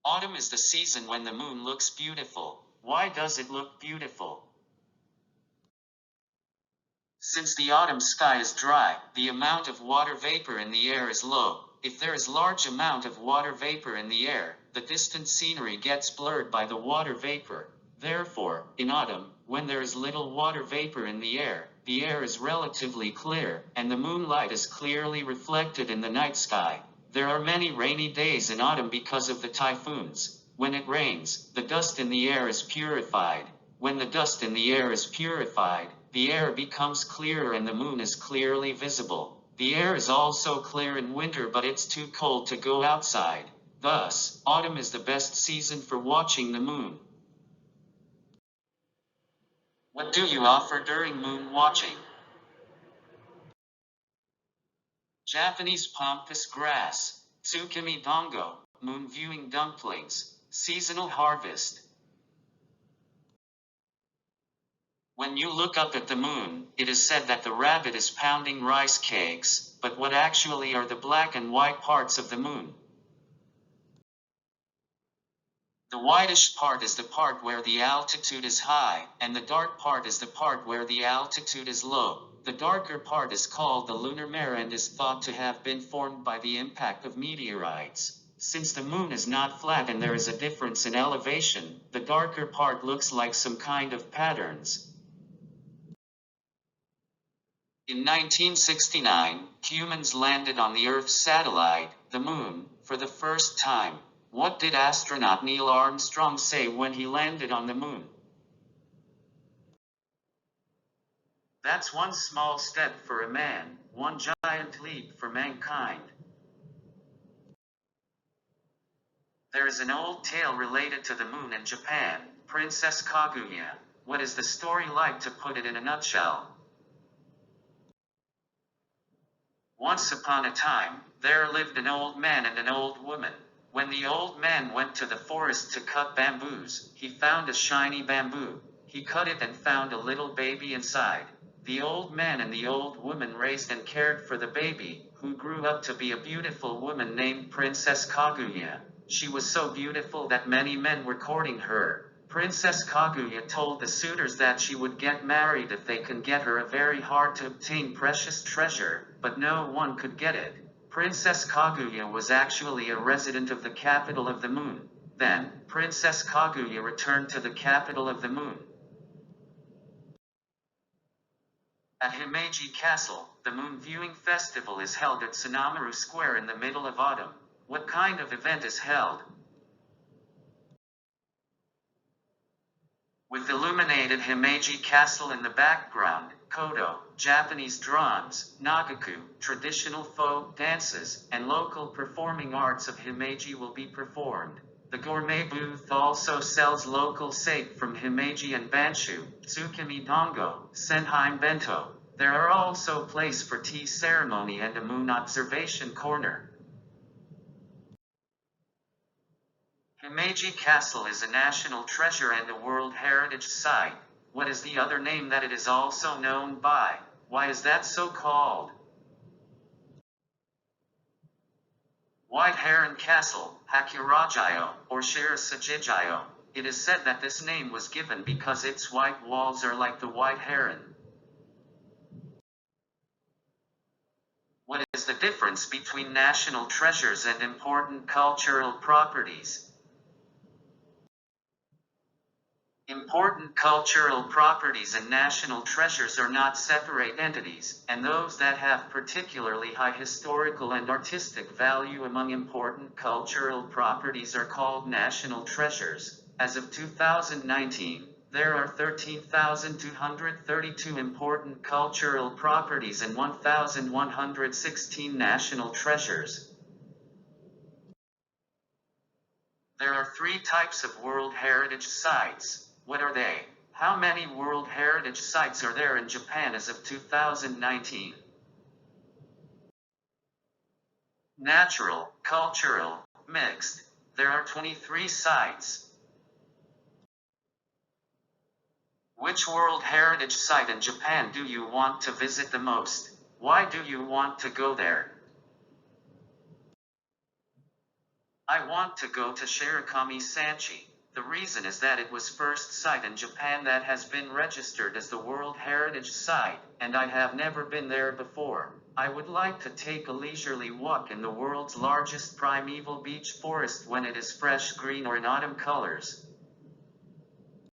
Autumn is the season when the moon looks beautiful. Why does it look beautiful? Since the autumn sky is dry, the amount of water vapor in the air is low. If there is large amount of water vapor in the air, the distant scenery gets blurred by the water vapor. Therefore, in autumn, when there is little water vapor in the air is relatively clear, and the moonlight is clearly reflected in the night sky. There are many rainy days in autumn because of the typhoons. When it rains, the dust in the air is purified. When the dust in the air is purified, the air becomes clearer and the moon is clearly visible. The air is also clear in winter, but it's too cold to go outside. Thus, autumn is the best season for watching the moon. What do you offer during moon watching? Japanese pampas grass, tsukimi dango, moon viewing dumplings, seasonal harvest. When you look up at the moon, it is said that the rabbit is pounding rice cakes, but what actually are the black and white parts of the moon? The whitish part is the part where the altitude is high, and the dark part is the part where the altitude is low. The darker part is called the lunar mirror and is thought to have been formed by the impact of meteorites. Since the moon is not flat and there is a difference in elevation, the darker part looks like some kind of patterns. In 1969, humans landed on the Earth's satellite, the Moon, for the first time. What did astronaut Neil Armstrong say when he landed on the Moon? That's one small step for a man, one giant leap for mankind. There is an old tale related to the moon in Japan, Princess Kaguya. What is the story like, to put it in a nutshell? Once upon a time, there lived an old man and an old woman. When the old man went to the forest to cut bamboos, he found a shiny bamboo. He cut it and found a little baby inside. The old man and the old woman raised and cared for the baby, who grew up to be a beautiful woman named Princess Kaguya. She was so beautiful that many men were courting her. Princess Kaguya told the suitors that she would get married if they can get her a very hard to obtain precious treasure, but no one could get it. Princess Kaguya was actually a resident of the capital of the moon. Then, Princess Kaguya returned to the capital of the moon. At Himeji Castle, the moon viewing festival is held at Sanamaru Square in the middle of autumn. What kind of event is held? With illuminated Himeji Castle in the background, kodo, Japanese drums, nagaku, traditional folk dances, and local performing arts of Himeji will be performed. The gourmet booth also sells local sake from Himeji and Banshu, tsukimi dango, senheim bento. There are also places for tea ceremony and a moon observation corner. Himeji Castle is a national treasure and a World Heritage Site. What is the other name that it is also known by? Why is that so called? White Heron Castle, Hakurajayo, or Shirasajijayo. It is said that this name was given because its white walls are like the white heron. What is the difference between national treasures and important cultural properties? Important cultural properties and national treasures are not separate entities, and those that have particularly high historical and artistic value among important cultural properties are called national treasures. As of 2019, there are 13,232 important cultural properties and 1,116 national treasures. There are 3 types of World Heritage Sites. What are they? How many World Heritage Sites are there in Japan as of 2019? Natural, cultural, mixed. There are 23 sites. Which World Heritage Site in Japan do you want to visit the most? Why do you want to go there? I want to go to Shirokami-Sanchi. The reason is that it was first site in Japan that has been registered as the World Heritage Site, and I have never been there before. I would like to take a leisurely walk in the world's largest primeval beech forest when it is fresh green or in autumn colors.